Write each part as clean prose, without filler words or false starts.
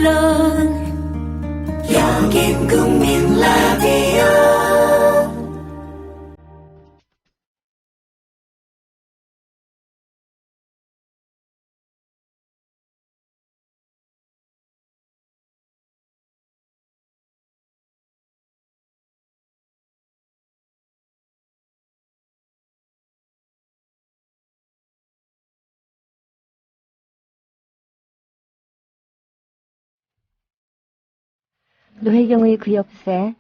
물론 여긴 국민 라디오. 노혜경의 그 옆에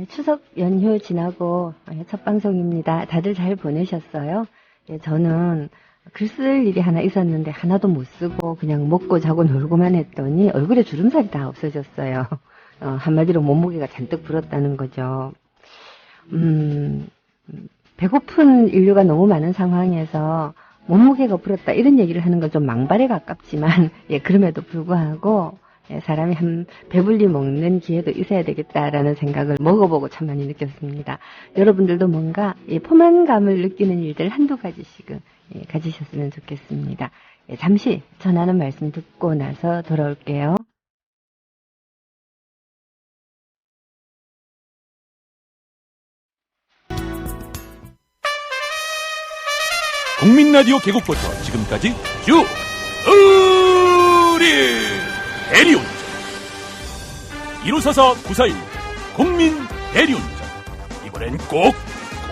추석 연휴 지나고 첫 방송입니다. 다들 잘 보내셨어요? 저는 글 쓸 일이 하나 있었는데 하나도 못 쓰고 그냥 먹고 자고 놀고만 했더니 얼굴에 주름살이 다 없어졌어요. 한마디로 몸무게가 잔뜩 불었다는 거죠. 배고픈 인류가 너무 많은 상황에서 몸무게가 불었다 이런 얘기를 하는 건 좀 망발에 가깝지만 그럼에도 불구하고 사람이 한 배불리 먹는 기회도 있어야 되겠다라는 생각을 먹어보고 참 많이 느꼈습니다. 여러분들도 뭔가 포만감을 느끼는 일들 한두 가지씩은 가지셨으면 좋겠습니다. 잠시 전하는 말씀 듣고 나서 돌아올게요. 국민라디오 개국부터 지금까지 쭉 우리 대리운전 1544-941 국민 대리운전. 이번엔 꼭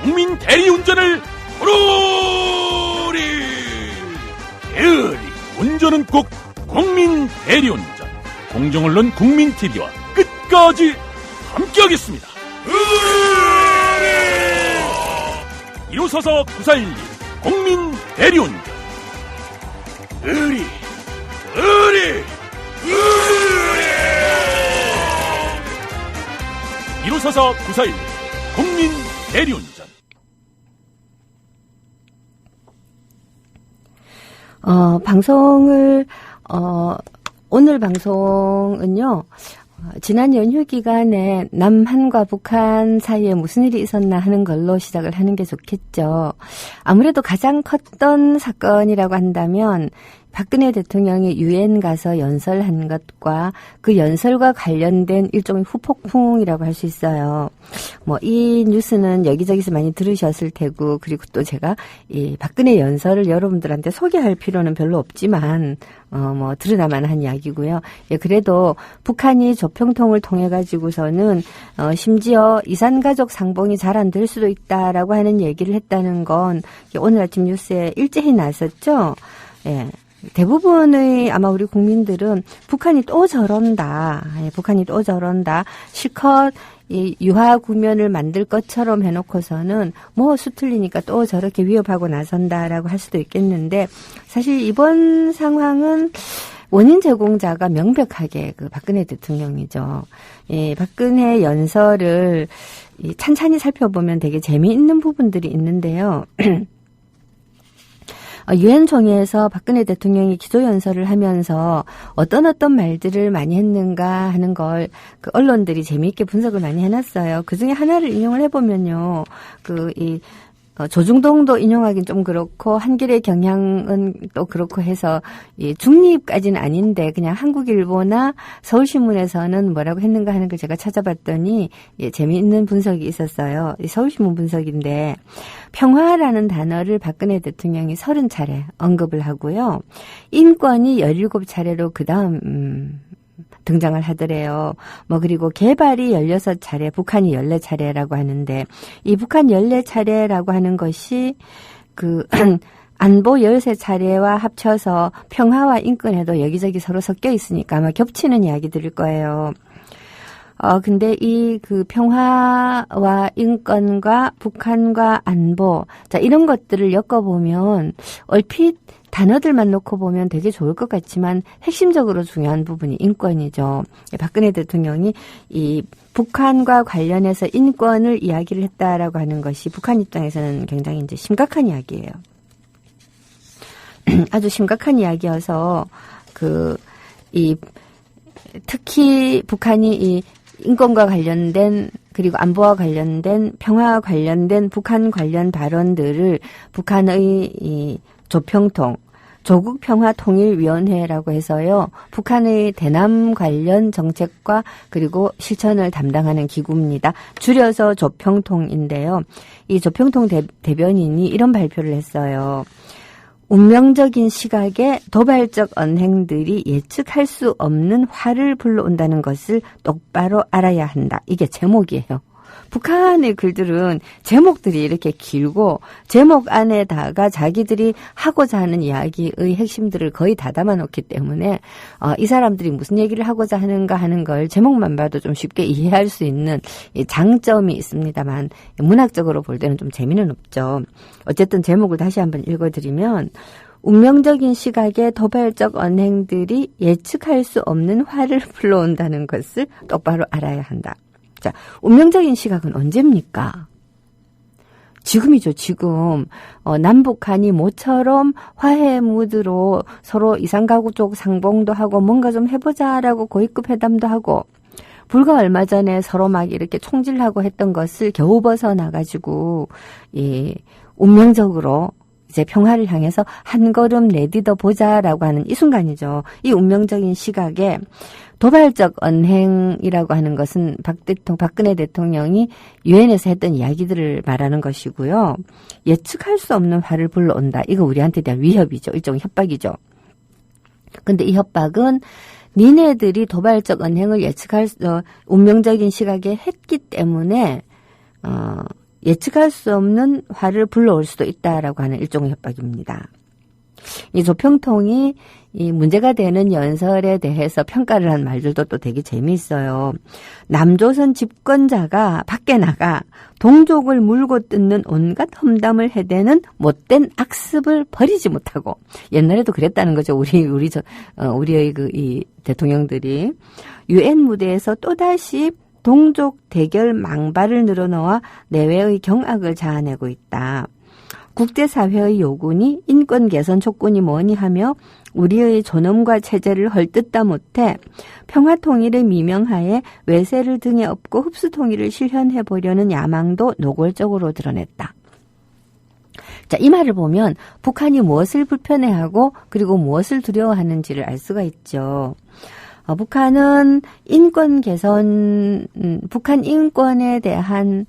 국민 대리운전을 부르리. 대리 운전은 꼭 국민 대리운전. 공정언론 국민TV와 끝까지 함께하겠습니다. 1544-941 국민 대리운전. 의리 1544-941 국민 대리운전. 오늘 방송은요, 지난 연휴 기간에 남한과 북한 사이에 무슨 일이 있었나 하는 걸로 시작을 하는 게 좋겠죠. 아무래도 가장 컸던 사건이라고 한다면 박근혜 대통령이 유엔 가서 연설한 것과 그 연설과 관련된 일종의 후폭풍이라고 할 수 있어요. 이 뉴스는 여기저기서 많이 들으셨을 테고, 그리고 또 제가 이 박근혜 연설을 여러분들한테 소개할 필요는 별로 없지만, 들으나마나 한 이야기고요. 그래도 북한이 조평통을 통해 가지고서는, 심지어 이산가족 상봉이 잘 안 될 수도 있다라고 하는 얘기를 했다는 건 오늘 아침 뉴스에 일제히 나왔었죠. 대부분의 아마 우리 국민들은 북한이 또 저런다. 북한이 또 저런다. 실컷 이 유화 구면을 만들 것처럼 해놓고서는 수틀리니까 또 저렇게 위협하고 나선다라고 할 수도 있겠는데, 사실 이번 상황은 원인 제공자가 명백하게 그 박근혜 대통령이죠. 박근혜 연설을 찬찬히 살펴보면 되게 재미있는 부분들이 있는데요. 유엔 총회에서 박근혜 대통령이 기조연설을 하면서 어떤 말들을 많이 했는가 하는 걸 그 언론들이 재미있게 분석을 많이 해놨어요. 그 중에 하나를 인용을 해보면요. 조중동도 인용하긴 좀 그렇고 한길의 경향은 또 그렇고 해서 중립까지는 아닌데 그냥 한국일보나 서울신문에서는 뭐라고 했는가 하는 걸 제가 찾아봤더니 재미있는 분석이 있었어요. 서울신문 분석인데 평화라는 단어를 박근혜 대통령이 30차례 언급을 하고요. 인권이 17차례로 그다음 등장을 하더래요. 그리고 개발이 16차례, 북한이 14차례라고 하는데, 이 북한 14차례라고 하는 것이 안보 13차례와 합쳐서 평화와 인권에도 여기저기 서로 섞여 있으니까 아마 겹치는 이야기들일 거예요. 근데 평화와 인권과 북한과 안보, 이런 것들을 엮어보면 얼핏 단어들만 놓고 보면 되게 좋을 것 같지만 핵심적으로 중요한 부분이 인권이죠. 박근혜 대통령이 이 북한과 관련해서 인권을 이야기를 했다라고 하는 것이 북한 입장에서는 굉장히 이제 심각한 이야기예요. 아주 심각한 이야기여서 특히 북한이 이 인권과 관련된 그리고 안보와 관련된 평화와 관련된 북한 관련 발언들을 북한의 이 조국평화통일위원회라고 해서요. 북한의 대남 관련 정책과 그리고 실천을 담당하는 기구입니다. 줄여서 조평통인데요. 이 조평통 대변인이 이런 발표를 했어요. 운명적인 시각에 도발적 언행들이 예측할 수 없는 화를 불러온다는 것을 똑바로 알아야 한다. 이게 제목이에요. 북한의 글들은 제목들이 이렇게 길고 제목 안에다가 자기들이 하고자 하는 이야기의 핵심들을 거의 다 담아놓기 때문에 이 사람들이 무슨 얘기를 하고자 하는가 하는 걸 제목만 봐도 좀 쉽게 이해할 수 있는 장점이 있습니다만 문학적으로 볼 때는 좀 재미는 없죠. 어쨌든 제목을 다시 한번 읽어드리면 운명적인 시각에 도발적 언행들이 예측할 수 없는 화를 불러온다는 것을 똑바로 알아야 한다. 자, 운명적인 시각은 언제입니까? 지금이죠, 지금. 남북한이 모처럼 화해 무드로 서로 이산가구 쪽 상봉도 하고 뭔가 좀 해보자라고 고위급 회담도 하고 불과 얼마 전에 서로 막 이렇게 총질하고 했던 것을 겨우 벗어나가지고, 운명적으로 이제 평화를 향해서 한 걸음 내딛어 보자라고 하는 이 순간이죠. 이 운명적인 시각에 도발적 언행이라고 하는 것은 박근혜 대통령이 유엔에서 했던 이야기들을 말하는 것이고요. 예측할 수 없는 화를 불러온다. 이거 우리한테 대한 위협이죠. 일종의 협박이죠. 근데 이 협박은 니네들이 도발적 언행을 운명적인 시각에 했기 때문에 예측할 수 없는 화를 불러올 수도 있다라고 하는 일종의 협박입니다. 이 조평통이 이 문제가 되는 연설에 대해서 평가를 한 말들도 또 되게 재미있어요. 남조선 집권자가 밖에 나가 동족을 물고 뜯는 온갖 험담을 해대는 못된 악습을 버리지 못하고 옛날에도 그랬다는 거죠. 우리의 이 대통령들이 유엔 무대에서 또다시 동족 대결 망발을 늘어놓아 내외의 경악을 자아내고 있다. 국제사회의 요구니 인권 개선 촉구니 뭐니 하며 우리의 존엄과 체제를 헐뜯다 못해 평화통일의 미명하에 외세를 등에 업고 흡수통일을 실현해보려는 야망도 노골적으로 드러냈다. 자, 이 말을 보면 북한이 무엇을 불편해하고 그리고 무엇을 두려워하는지를 알 수가 있죠. 북한은 인권 개선, 북한 인권에 대한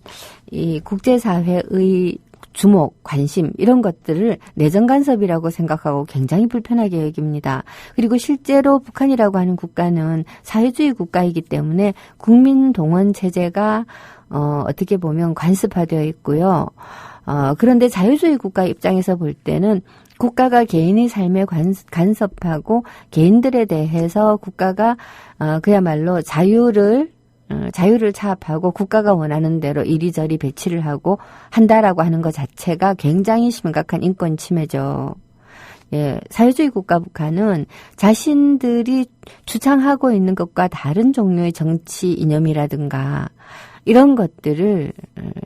이 국제사회의 주목, 관심 이런 것들을 내정 간섭이라고 생각하고 굉장히 불편하게 여깁니다. 그리고 실제로 북한이라고 하는 국가는 사회주의 국가이기 때문에 국민 동원 체제가 어떻게 보면 관습화되어 있고요. 그런데 자유주의 국가 입장에서 볼 때는 국가가 개인의 삶에 간섭하고 개인들에 대해서 국가가 그야말로 자유를 차압하고 국가가 원하는 대로 이리저리 배치를 하고 한다라고 하는 것 자체가 굉장히 심각한 인권 침해죠. 예, 사회주의 국가 북한은 자신들이 주창하고 있는 것과 다른 종류의 정치 이념이라든가 이런 것들을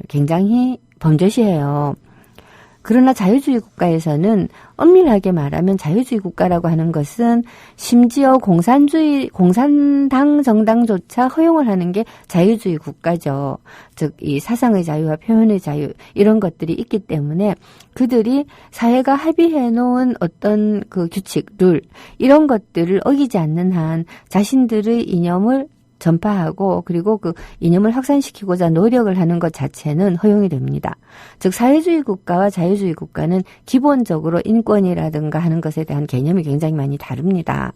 굉장히 범죄시해요. 그러나 자유주의 국가에서는 엄밀하게 말하면 자유주의 국가라고 하는 것은 심지어 공산당 정당조차 허용을 하는 게 자유주의 국가죠. 즉, 이 사상의 자유와 표현의 자유 이런 것들이 있기 때문에 그들이 사회가 합의해 놓은 어떤 그 규칙, 룰 이런 것들을 어기지 않는 한 자신들의 이념을 전파하고 그리고 그 이념을 확산시키고자 노력을 하는 것 자체는 허용이 됩니다. 즉 사회주의 국가와 자유주의 국가는 기본적으로 인권이라든가 하는 것에 대한 개념이 굉장히 많이 다릅니다.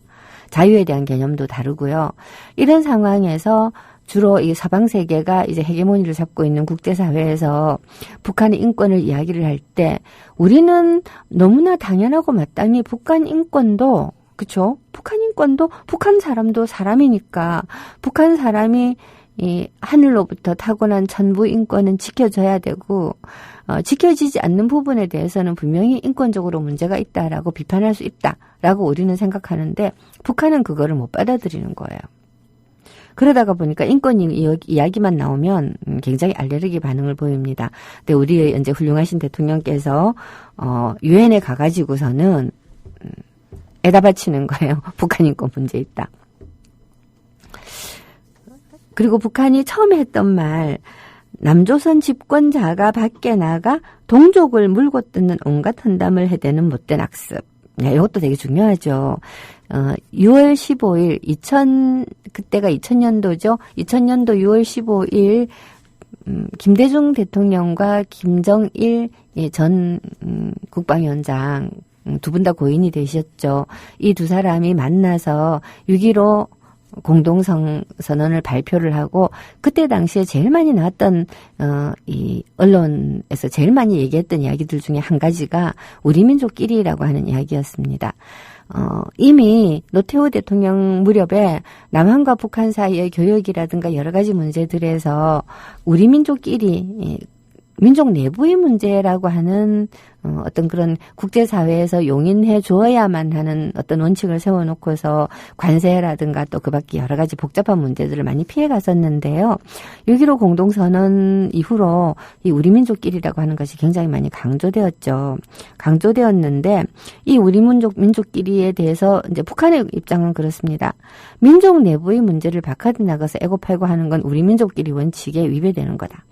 자유에 대한 개념도 다르고요. 이런 상황에서 주로 이 서방 세계가 이제 헤게모니를 잡고 있는 국제사회에서 북한의 인권을 이야기를 할 때 우리는 너무나 당연하고 마땅히 북한 인권도 그렇죠? 북한 인권도 북한 사람도 사람이니까 북한 사람이 이 하늘로부터 타고난 천부 인권은 지켜져야 되고 지켜지지 않는 부분에 대해서는 분명히 인권적으로 문제가 있다라고 비판할 수 있다라고 우리는 생각하는데 북한은 그거를 못 받아들이는 거예요. 그러다가 보니까 인권 이야기만 나오면 굉장히 알레르기 반응을 보입니다. 근데 우리 이제 훌륭하신 대통령께서 유엔에 가가지고서는 에다 바치는 거예요. 북한 인권 문제 있다. 그리고 북한이 처음에 했던 말 남조선 집권자가 밖에 나가 동족을 물고 뜯는 온갖 헌담을 해대는 못된 악습. 이것도 되게 중요하죠. 6월 15일, 그때가 2000년도죠. 2000년도 6월 15일, 김대중 대통령과 김정일 전 국방위원장 두 분 다 고인이 되셨죠. 이 두 사람이 만나서 6.15 공동선언을 발표를 하고 그때 당시에 제일 많이 나왔던 이 언론에서 제일 많이 얘기했던 이야기들 중에 한 가지가 우리 민족끼리라고 하는 이야기였습니다. 이미 노태우 대통령 무렵에 남한과 북한 사이의 교역이라든가 여러 가지 문제들에서 우리 민족끼리 민족 내부의 문제라고 하는 어떤 그런 국제사회에서 용인해 주어야만 하는 어떤 원칙을 세워놓고서 관세라든가 또 그 밖에 여러 가지 복잡한 문제들을 많이 피해 갔었는데요. 6.15 공동선언 이후로 이 우리 민족끼리라고 하는 것이 굉장히 많이 강조되었죠. 강조되었는데 이 우리 민족끼리에 대해서 이제 북한의 입장은 그렇습니다. 민족 내부의 문제를 바깥에 나가서 애고팔고 하는 건 우리 민족끼리 원칙에 위배되는 거다.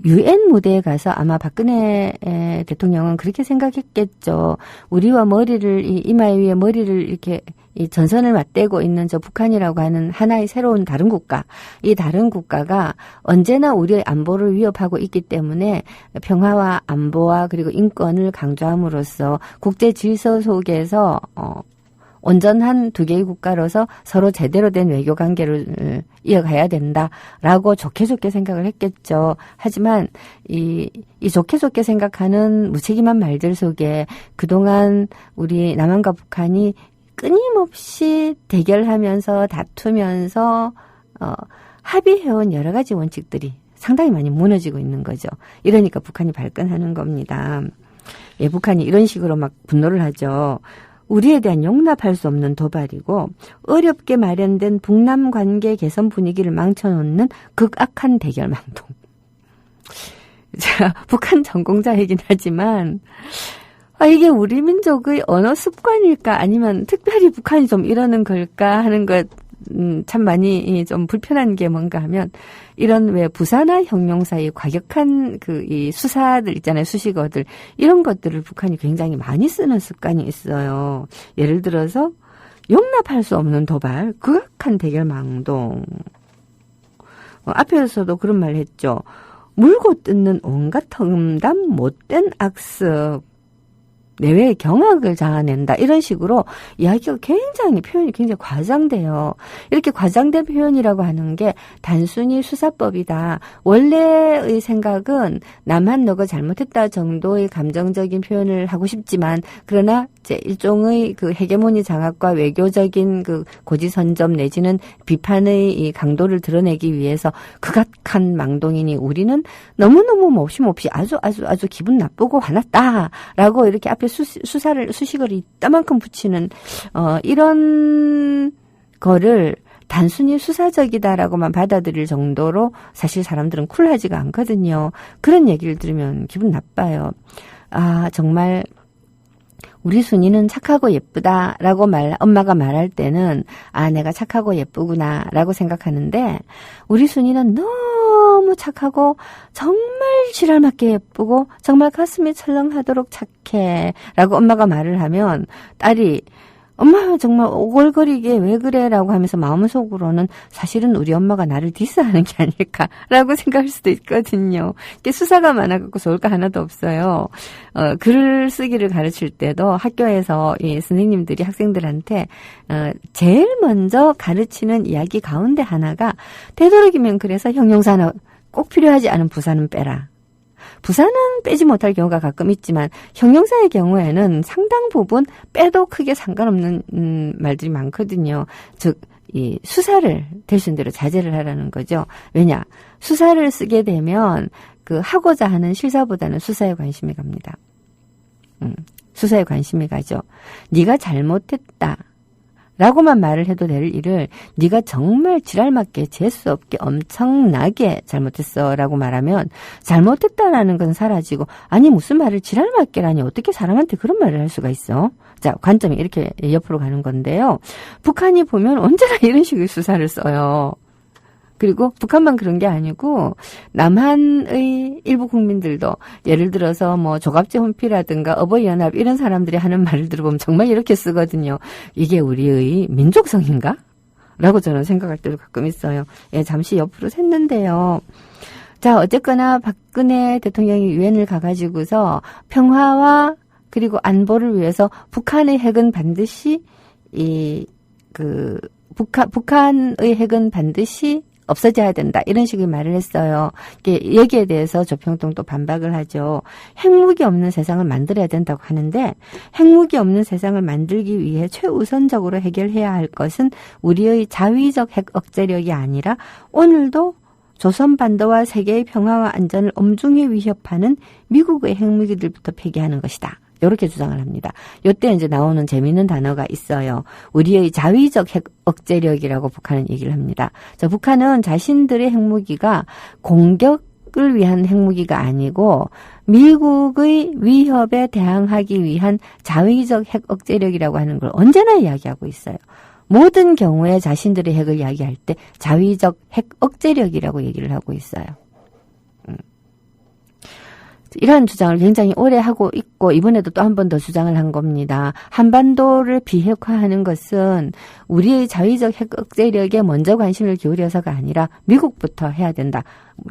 UN 무대에 가서 아마 박근혜 대통령은 그렇게 생각했겠죠. 우리와 이마에 위에 머리를 이렇게 이 전선을 맞대고 있는 저 북한이라고 하는 하나의 새로운 다른 국가. 이 다른 국가가 언제나 우리의 안보를 위협하고 있기 때문에 평화와 안보와 그리고 인권을 강조함으로써 국제 질서 속에서 온전한 두 개의 국가로서 서로 제대로 된 외교 관계를 이어가야 된다라고 좋게 생각을 했겠죠. 하지만 이 좋게 생각하는 무책임한 말들 속에 그동안 우리 남한과 북한이 끊임없이 대결하면서 다투면서 합의해온 여러 가지 원칙들이 상당히 많이 무너지고 있는 거죠. 이러니까 북한이 발끈하는 겁니다. 예, 북한이 이런 식으로 막 분노를 하죠. 우리에 대한 용납할 수 없는 도발이고 어렵게 마련된 북남 관계 개선 분위기를 망쳐놓는 극악한 대결망동. 제가 북한 전공자이긴 하지만 이게 우리 민족의 언어 습관일까 아니면 특별히 북한이 좀 이러는 걸까 하는 것 참 많이 좀 불편한 게 뭔가 하면 이런 왜 부산화 형용사의 과격한 이 수사들 있잖아요. 수식어들. 이런 것들을 북한이 굉장히 많이 쓰는 습관이 있어요. 예를 들어서 용납할 수 없는 도발, 극악한 대결망동. 앞에서도 그런 말 했죠. 물고 뜯는 온갖 험담 못된 악습. 내외의 경악을 자아낸다. 이런 식으로 이야기가 표현이 굉장히 과장돼요. 이렇게 과장된 표현이라고 하는 게 단순히 수사법이다. 원래의 생각은 남한 너가 잘못했다 정도의 감정적인 표현을 하고 싶지만 그러나 이제 일종의 헤게모니 장악과 외교적인 고지선점 내지는 비판의 이 강도를 드러내기 위해서 극악한 망동이니 우리는 너무너무 몹시 아주 기분 나쁘고 화났다라고 이렇게 앞에 수식어를 이따만큼 붙이는 이런 거를 단순히 수사적이다라고만 받아들일 정도로 사실 사람들은 쿨하지가 않거든요. 그런 얘기를 들으면 기분 나빠요. 정말 우리 순이는 착하고 예쁘다라고 엄마가 말할 때는 내가 착하고 예쁘구나라고 생각하는데 우리 순이는 너무 착하고 정말 지랄맞게 예쁘고 정말 가슴이 철렁하도록 착해라고 엄마가 말을 하면 딸이 엄마 정말 오글거리게 왜 그래라고 하면서 마음속으로는 사실은 우리 엄마가 나를 디스하는 게 아닐까라고 생각할 수도 있거든요. 이게 수사가 많아갖고 좋을 거 하나도 없어요. 글을 쓰기를 가르칠 때도 학교에서 이 선생님들이 학생들한테 제일 먼저 가르치는 이야기 가운데 하나가 되도록이면 그래서 형용사 하나 꼭 필요하지 않은 부사는 빼라. 부사는 빼지 못할 경우가 가끔 있지만 형용사의 경우에는 상당 부분 빼도 크게 상관없는 말들이 많거든요. 즉, 이 수사를 되신 대로 자제를 하라는 거죠. 왜냐? 수사를 쓰게 되면 하고자 하는 실사보다는 수사에 관심이 갑니다. 수사에 관심이 가죠. 네가 잘못했다. 라고만 말을 해도 될 일을 네가 정말 지랄맞게 재수 없게 엄청나게 잘못했어 라고 말하면 잘못했다라는 건 사라지고 아니 무슨 말을 지랄맞게라니 어떻게 사람한테 그런 말을 할 수가 있어. 자, 관점이 이렇게 옆으로 가는 건데요. 북한이 보면 언제나 이런 식의 수사를 써요. 그리고 북한만 그런 게 아니고 남한의 일부 국민들도 예를 들어서 뭐 조갑제 혼피라든가 어버이연합 이런 사람들이 하는 말을 들어보면 정말 이렇게 쓰거든요. 이게 우리의 민족성인가? 라고 저는 생각할 때도 가끔 있어요. 예, 잠시 옆으로 샜는데요. 자, 어쨌거나 박근혜 대통령이 유엔을 가가지고서 평화와 그리고 안보를 위해서 북한의 핵은 반드시 북한의 핵은 반드시 없어져야 된다. 이런 식의 말을 했어요. 여기에 대해서 조평통도 반박을 하죠. 핵무기 없는 세상을 만들어야 된다고 하는데 핵무기 없는 세상을 만들기 위해 최우선적으로 해결해야 할 것은 우리의 자위적 핵 억제력이 아니라 오늘도 조선반도와 세계의 평화와 안전을 엄중히 위협하는 미국의 핵무기들부터 폐기하는 것이다. 이렇게 주장을 합니다. 이때 이제 나오는 재미있는 단어가 있어요. 우리의 자위적 핵 억제력이라고 북한은 얘기를 합니다. 자, 북한은 자신들의 핵무기가 공격을 위한 핵무기가 아니고 미국의 위협에 대항하기 위한 자위적 핵 억제력이라고 하는 걸 언제나 이야기하고 있어요. 모든 경우에 자신들의 핵을 이야기할 때 자위적 핵 억제력이라고 얘기를 하고 있어요. 이러한 주장을 굉장히 오래 하고 있고 이번에도 또 한 번 더 주장을 한 겁니다. 한반도를 비핵화하는 것은 우리의 자위적 핵 억제력에 먼저 관심을 기울여서가 아니라 미국부터 해야 된다.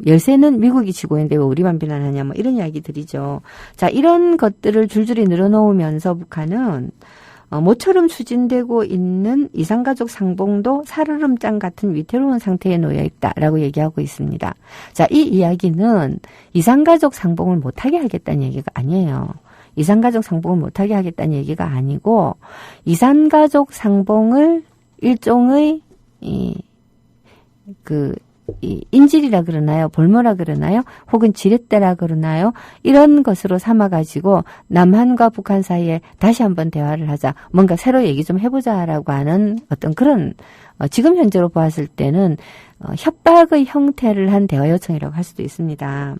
열세는 미국이 지고 있는데 왜 우리만 비난하냐 뭐 이런 이야기들이죠. 자, 이런 것들을 줄줄이 늘어놓으면서 북한은 모처럼 추진되고 있는 이산가족 상봉도 살얼음장 같은 위태로운 상태에 놓여 있다라고 얘기하고 있습니다. 자, 이 이야기는 이산가족 상봉을 못하게 하겠다는 얘기가 아니에요. 이산가족 상봉을 못하게 하겠다는 얘기가 아니고 이산가족 상봉을 일종의 인질이라 그러나요? 볼모라 그러나요? 혹은 지렛대라 그러나요? 이런 것으로 삼아가지고 남한과 북한 사이에 다시 한번 대화를 하자. 뭔가 새로 얘기 좀 해보자라고 하는 어떤 그런 지금 현재로 보았을 때는 협박의 형태를 한 대화 요청이라고 할 수도 있습니다.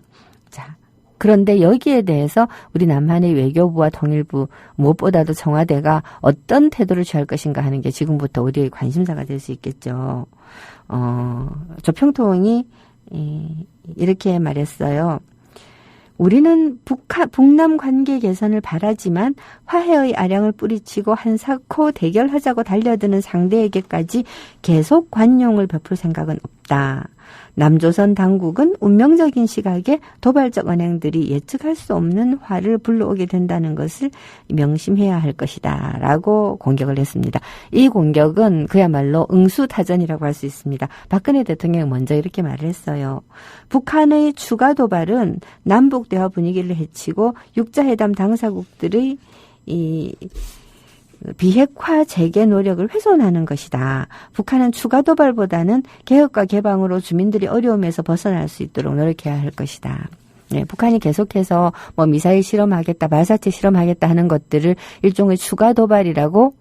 자, 그런데 여기에 대해서 우리 남한의 외교부와 통일부 무엇보다도 청와대가 어떤 태도를 취할 것인가 하는 게 지금부터 우리의 관심사가 될 수 있겠죠. 조평통이 이렇게 말했어요. 우리는 북남 관계 개선을 바라지만 화해의 아량을 뿌리치고 한사코 대결하자고 달려드는 상대에게까지 계속 관용을 베풀 생각은 없다. 남조선 당국은 운명적인 시각에 도발적 언행들이 예측할 수 없는 화를 불러오게 된다는 것을 명심해야 할 것이다 라고 공격을 했습니다. 이 공격은 그야말로 응수타전이라고 할 수 있습니다. 박근혜 대통령이 먼저 이렇게 말을 했어요. 북한의 추가 도발은 남북대화 분위기를 해치고 육자회담 당사국들의 비핵화 재개 노력을 훼손하는 것이다. 북한은 추가 도발보다는 개혁과 개방으로 주민들이 어려움에서 벗어날 수 있도록 노력해야 할 것이다. 네, 북한이 계속해서 뭐 미사일 실험하겠다, 발사체 실험하겠다 하는 것들을 일종의 추가 도발이라고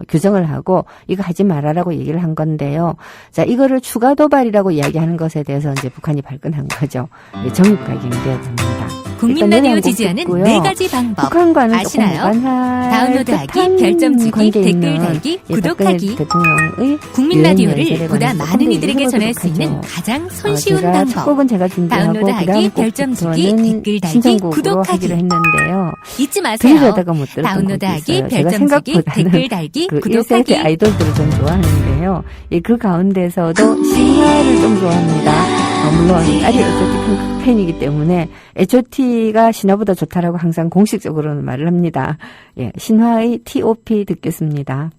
규정을 하고 이거 하지 말아라고 얘기를 한 건데요. 자, 이거를 추가 도발이라고 이야기하는 것에 대해서 이제 북한이 발끈한 거죠. 정육각이 되어집니다. 국민 라디오 지지하는 4가지 방법 북한과는 아시나요? 조금 무관할 다운로드하기, 별점 주기, 댓글 달기, 구독하기. 대통령의 국민 라디오를 보다 관해서 많은 이들에게 조금 전할 수 있는 해보도록 하죠. 가장 손쉬운 제가 첫 방법. 곡은 제가 준비하고 다운로드하기, 그다음 별점 주기, 곡부터는 댓글 달기, 신청곡으로 구독하기. 하기로 했는데요. 잊지 마세요. 들으려다가 못 들었던 곡이 다운로드하기, 있어요. 제가 별점 주기, 생각보다는 댓글 달기, 그 구독하기. 1세대 아이돌들을 좀 좋아하는데요. 그 가운데서도 신화를 좀 좋아합니다. 물론 딸이 H.O.T 팬이기 때문에 H.O.T가 신화보다 좋다라고 항상 공식적으로는 말을 합니다. 예, 신화의 T.O.P 듣겠습니다.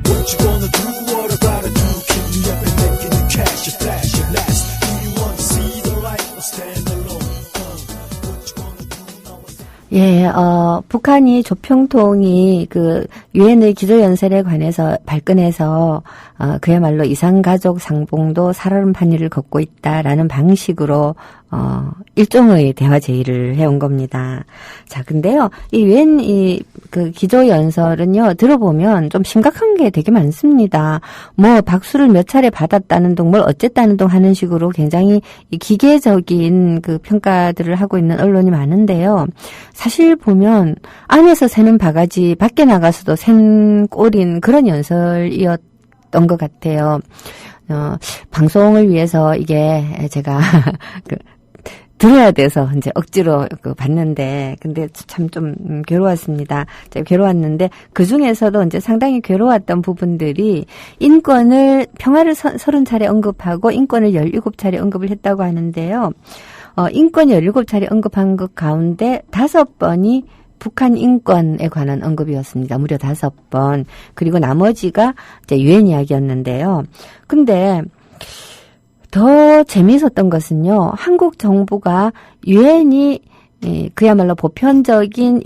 What you gonna do? What I gotta do? Keep me up and making the cash a flash and last. Do you want to see the light or stand alone? What you gonna do now? 예, 북한이 조평통이 그 유엔의 기조연설에 관해서 발끈해서 그야말로 이산가족 상봉도 살얼음판 위를 걷고 있다라는 방식으로 일종의 대화 제의를 해온 겁니다. 자, 근데요, 이 유엔 그 기조연설은요, 들어보면 좀 심각한 게 되게 많습니다. 뭐 박수를 몇 차례 받았다는 둥, 뭘 어쨌다는 둥 하는 식으로 굉장히 기계적인 그 평가들을 하고 있는 언론이 많은데요. 사실 보면 안에서 새는 바가지, 밖에 나가서도 샌 꼴인 그런 연설이었던 것 같아요. 방송을 위해서 이게 제가 들어야 돼서 이제 억지로 봤는데, 근데 참 좀 괴로웠습니다. 괴로웠는데 그 중에서도 이제 상당히 괴로웠던 부분들이 평화를 30차례 언급하고 인권을 17차례 언급을 했다고 하는데요. 인권 17차례 언급한 것 가운데 5번이 북한 인권에 관한 언급이었습니다. 무려 5번. 그리고 나머지가 이제 유엔 이야기였는데요. 근데 더 재미있었던 것은요, 한국 정부가 유엔이 그야말로 보편적인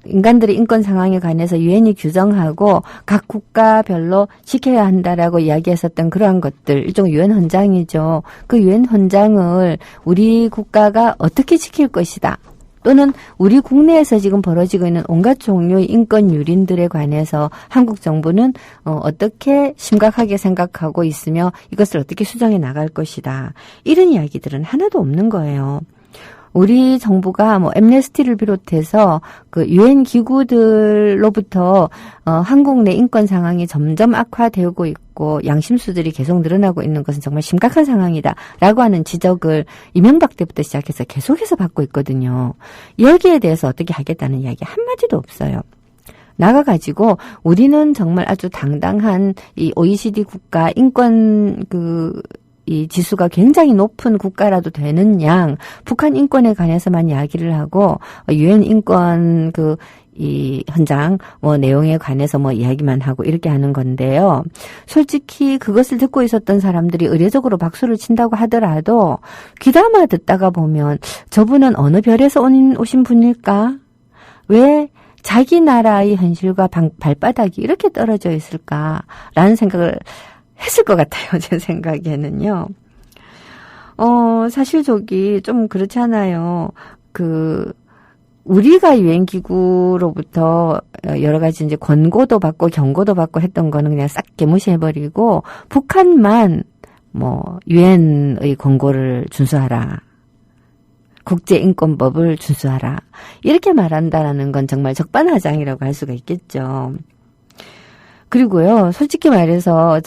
인간들의 인권 상황에 관해서 유엔이 규정하고 각 국가별로 지켜야 한다라고 이야기했었던 그러한 것들, 일종의 유엔 헌장이죠. 그 유엔 헌장을 우리 국가가 어떻게 지킬 것이다. 또는 우리 국내에서 지금 벌어지고 있는 온갖 종류의 인권 유린들에 관해서 한국 정부는 어떻게 심각하게 생각하고 있으며 이것을 어떻게 수정해 나갈 것이다. 이런 이야기들은 하나도 없는 거예요. 우리 정부가 뭐 엠네스티를 비롯해서 그 유엔 기구들로부터 한국 내 인권 상황이 점점 악화되고 있고 양심수들이 계속 늘어나고 있는 것은 정말 심각한 상황이다라고 하는 지적을 이명박 때부터 시작해서 계속해서 받고 있거든요. 여기에 대해서 어떻게 하겠다는 이야기 한마디도 없어요. 나가가지고 우리는 정말 아주 당당한 이 OECD 국가 인권 이 지수가 굉장히 높은 국가라도 되는 양 북한 인권에 관해서만 이야기를 하고 유엔 인권 이 헌장 내용에 관해서 이야기만 하고 이렇게 하는 건데요. 솔직히 그것을 듣고 있었던 사람들이 의례적으로 박수를 친다고 하더라도 귀담아 듣다가 보면 저분은 어느 별에서 오신 분일까? 왜 자기 나라의 현실과 발바닥이 이렇게 떨어져 있을까라는 생각을 했을 것 같아요. 제 생각에는요. 사실 좀 그렇잖아요. 우리가 유엔기구로부터 여러 가지 이제 권고도 받고 경고도 받고 했던 거는 그냥 싹 개무시해버리고 북한만 유엔의 권고를 준수하라. 국제인권법을 준수하라. 이렇게 말한다라는 건 정말 적반하장이라고 할 수가 있겠죠. 그리고요, 솔직히 말해서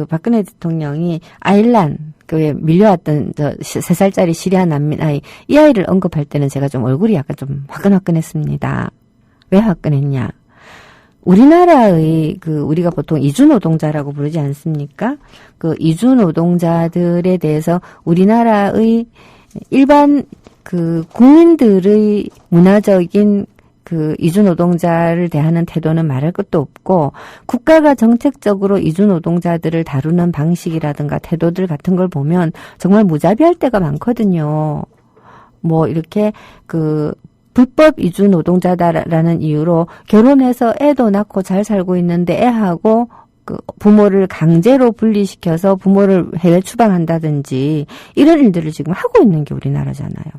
박근혜 대통령이 아일란, 밀려왔던 3살짜리 시리아 난민 아이, 이 아이를 언급할 때는 제가 좀 얼굴이 약간 좀 화끈화끈했습니다. 왜 화끈했냐? 우리나라의 우리가 보통 이주노동자라고 부르지 않습니까? 이주노동자들에 대해서 우리나라의 일반 국민들의 문화적인 이주노동자를 대하는 태도는 말할 것도 없고, 국가가 정책적으로 이주노동자들을 다루는 방식이라든가 태도들 같은 걸 보면 정말 무자비할 때가 많거든요. 이렇게 불법 이주노동자다라는 이유로 결혼해서 애도 낳고 잘 살고 있는데 애하고 부모를 강제로 분리시켜서 부모를 해외 추방한다든지 이런 일들을 지금 하고 있는 게 우리나라잖아요.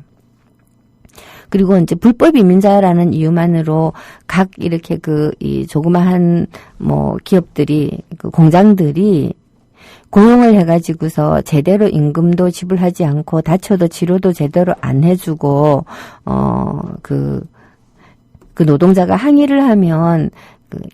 그리고 이제 불법 이민자라는 이유만으로 각 이렇게 이 조그마한 기업들이 공장들이 고용을 해가지고서 제대로 임금도 지불하지 않고 다쳐도 치료도 제대로 안 해주고 그 노동자가 항의를 하면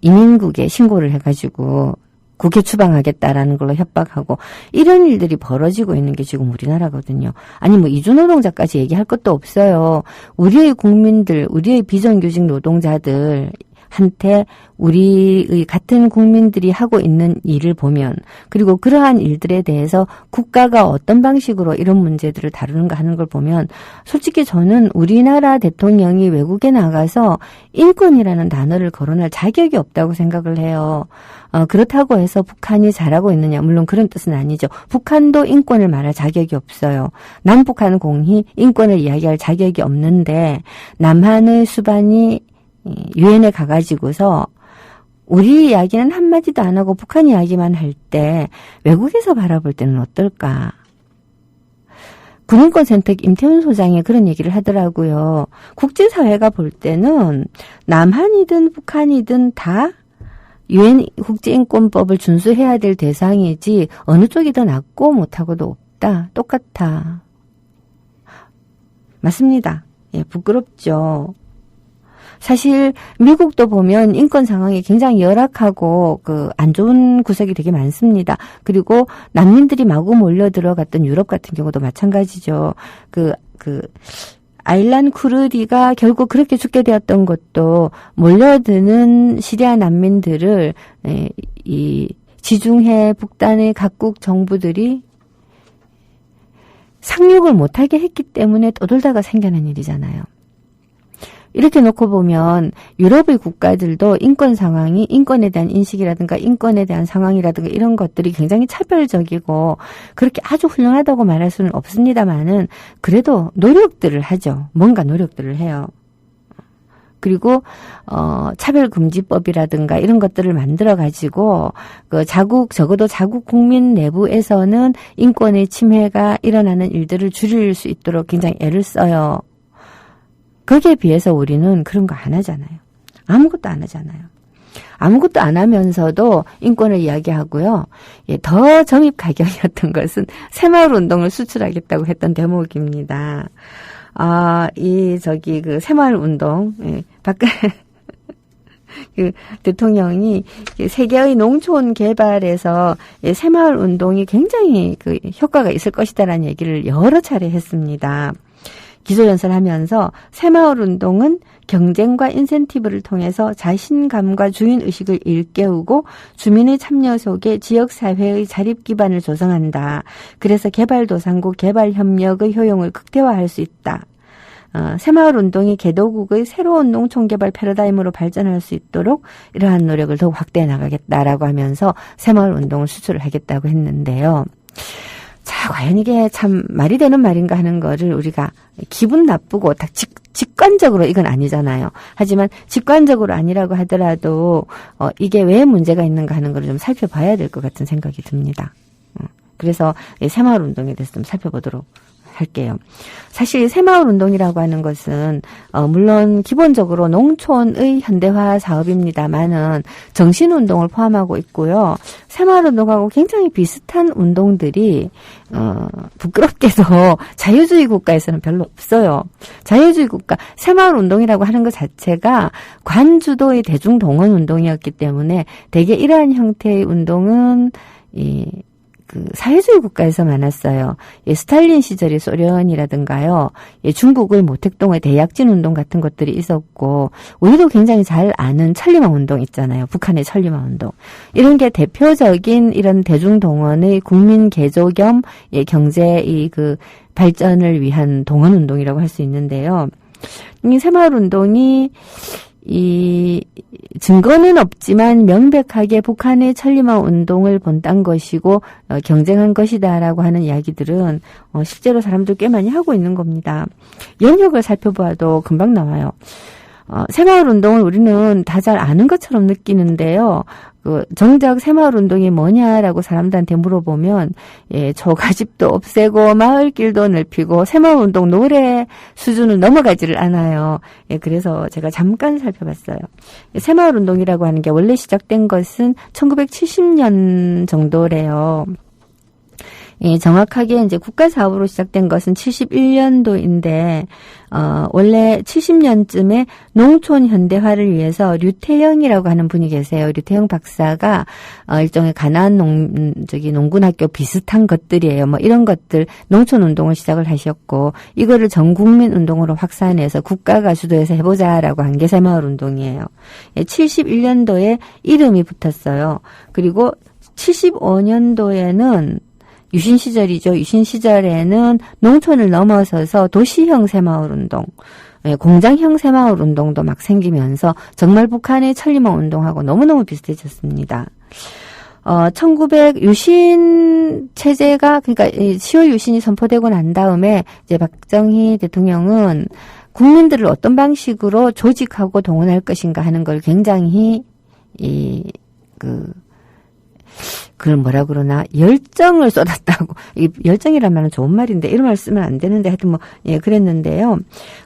이민국에 신고를 해가지고 국회 추방하겠다라는 걸로 협박하고 이런 일들이 벌어지고 있는 게 지금 우리나라거든요. 아니 이주노동자까지 얘기할 것도 없어요. 우리의 국민들, 우리의 비정규직 노동자들 한테 우리의 같은 국민들이 하고 있는 일을 보면, 그리고 그러한 일들에 대해서 국가가 어떤 방식으로 이런 문제들을 다루는가 하는 걸 보면 솔직히 저는 우리나라 대통령이 외국에 나가서 인권이라는 단어를 거론할 자격이 없다고 생각을 해요. 그렇다고 해서 북한이 잘하고 있느냐? 물론 그런 뜻은 아니죠. 북한도 인권을 말할 자격이 없어요. 남북한 공히 인권을 이야기할 자격이 없는데 남한의 수반이 유엔에 가가지고서 우리 이야기는 한마디도 안 하고 북한 이야기만 할 때 외국에서 바라볼 때는 어떨까? 군인권센터 임태훈 소장이 그런 얘기를 하더라고요. 국제사회가 볼 때는 남한이든 북한이든 다 유엔 국제인권법을 준수해야 될 대상이지 어느 쪽이 더 낫고 못하고도 없다. 똑같아. 맞습니다. 예, 부끄럽죠. 사실 미국도 보면 인권 상황이 굉장히 열악하고 안 좋은 구석이 되게 많습니다. 그리고 난민들이 마구 몰려 들어갔던 유럽 같은 경우도 마찬가지죠. 아일란 쿠르디가 결국 그렇게 죽게 되었던 것도 몰려드는 시리아 난민들을 이 지중해 북단의 각국 정부들이 상륙을 못하게 했기 때문에 떠돌다가 생겨난 일이잖아요. 이렇게 놓고 보면 유럽의 국가들도 인권 상황이 인권에 대한 인식이라든가 인권에 대한 상황이라든가 이런 것들이 굉장히 차별적이고 그렇게 아주 훌륭하다고 말할 수는 없습니다만은 그래도 노력들을 하죠. 뭔가 노력들을 해요. 그리고 차별금지법이라든가 이런 것들을 만들어 가지고 적어도 자국 국민 내부에서는 인권의 침해가 일어나는 일들을 줄일 수 있도록 굉장히 애를 써요. 거기에 비해서 우리는 그런 거 안 하잖아요. 아무것도 안 하잖아요. 아무것도 안 하면서도 인권을 이야기하고요. 예, 더 점입 가격이었던 것은 새마을 운동을 수출하겠다고 했던 대목입니다. 새마을 운동, 예, 대통령이 세계의 농촌 개발에서 새마을 운동이 굉장히 효과가 있을 것이다라는 얘기를 여러 차례 했습니다. 기조연설하면서 새마을 운동은 경쟁과 인센티브를 통해서 자신감과 주인의식을 일깨우고 주민의 참여 속에 지역사회의 자립 기반을 조성한다. 그래서 개발도상국 개발협력의 효용을 극대화할 수 있다. 새마을 운동이 개도국의 새로운 농촌개발 패러다임으로 발전할 수 있도록 이러한 노력을 더욱 확대해 나가겠다라고 하면서 새마을 운동을 수출을 하겠다고 했는데요. 자, 과연 이게 참 말이 되는 말인가 하는 거를 우리가 기분 나쁘고 딱 직관적으로 이건 아니잖아요. 하지만 직관적으로 아니라고 하더라도 이게 왜 문제가 있는가 하는 걸 좀 살펴봐야 될 것 같은 생각이 듭니다. 그래서 새마을 운동에 대해서 좀 살펴보도록 할게요. 사실 새마을 운동이라고 하는 것은 물론 기본적으로 농촌의 현대화 사업입니다만은 정신운동을 포함하고 있고요. 새마을 운동하고 굉장히 비슷한 운동들이 부끄럽게도 자유주의 국가에서는 별로 없어요. 자유주의 국가 새마을 운동이라고 하는 것 자체가 관주도의 대중동원 운동이었기 때문에 대개 이러한 형태의 운동은 사회주의 국가에서 많았어요. 스탈린 시절의 소련이라든가요. 중국의 모택동의 대약진 운동 같은 것들이 있었고 우리도 굉장히 잘 아는 천리마 운동 있잖아요. 북한의 천리마 운동. 이런 게 대표적인 이런 대중동원의 국민 개조 겸 경제의 발전을 위한 동원 운동이라고 할 수 있는데요. 이 새마을 운동이 증거는 없지만 명백하게 북한의 천리마 운동을 본딴 것이고 경쟁한 것이다라고 하는 이야기들은 실제로 사람들 꽤 많이 하고 있는 겁니다. 영역을 살펴봐도 금방 나와요. 새마을 운동을 우리는 다 잘 아는 것처럼 느끼는데요. 정작 새마을 운동이 뭐냐라고 사람들한테 물어보면 초가집도 없애고 마을길도 넓히고 새마을 운동 노래 수준을 넘어가지를 않아요. 그래서 제가 잠깐 살펴봤어요. 새마을 운동이라고 하는 게 원래 시작된 것은 1970년 정도래요. 정확하게 이제 국가 사업으로 시작된 것은 71년도인데 원래 70년쯤에 농촌 현대화를 위해서 류태영이라고 하는 분이 계세요. 류태영 박사가 일종의 가나안 농군학교 비슷한 것들이에요. 뭐 이런 것들 농촌 운동을 시작을 하셨고 이거를 전 국민 운동으로 확산해서 국가가 주도해서 해보자라고 한 게 새마을 운동이에요. 71년도에 이름이 붙었어요. 그리고 75년도에는 유신 시절이죠. 유신 시절에는 농촌을 넘어서서 도시형 새마을 운동, 공장형 새마을 운동도 막 생기면서 정말 북한의 천리마 운동하고 너무너무 비슷해졌습니다. 1900 유신 체제가 그러니까 10월 유신이 선포되고 난 다음에 이제 박정희 대통령은 국민들을 어떤 방식으로 조직하고 동원할 것인가 하는 걸 굉장히 그걸 뭐라 그러나 열정을 쏟았다고. 이 열정이란 말은 좋은 말인데 이런 말 쓰면 안 되는데 하여튼 그랬는데요.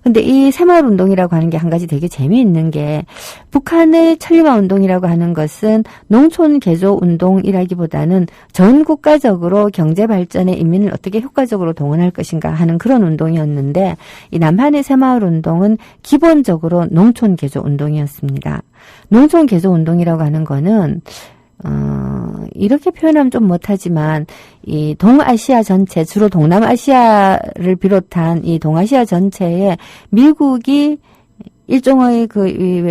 근데 이 새마을 운동이라고 하는 게 한 가지 되게 재미있는 게 북한의 천리마 운동이라고 하는 것은 농촌 개조 운동이라기보다는 전 국가적으로 경제 발전에 인민을 어떻게 효과적으로 동원할 것인가 하는 그런 운동이었는데 이 남한의 새마을 운동은 기본적으로 농촌 개조 운동이었습니다. 농촌 개조 운동이라고 하는 거는 이렇게 표현하면 좀 못하지만, 이 동아시아 전체, 주로 동남아시아를 비롯한 이 동아시아 전체에 미국이 일종의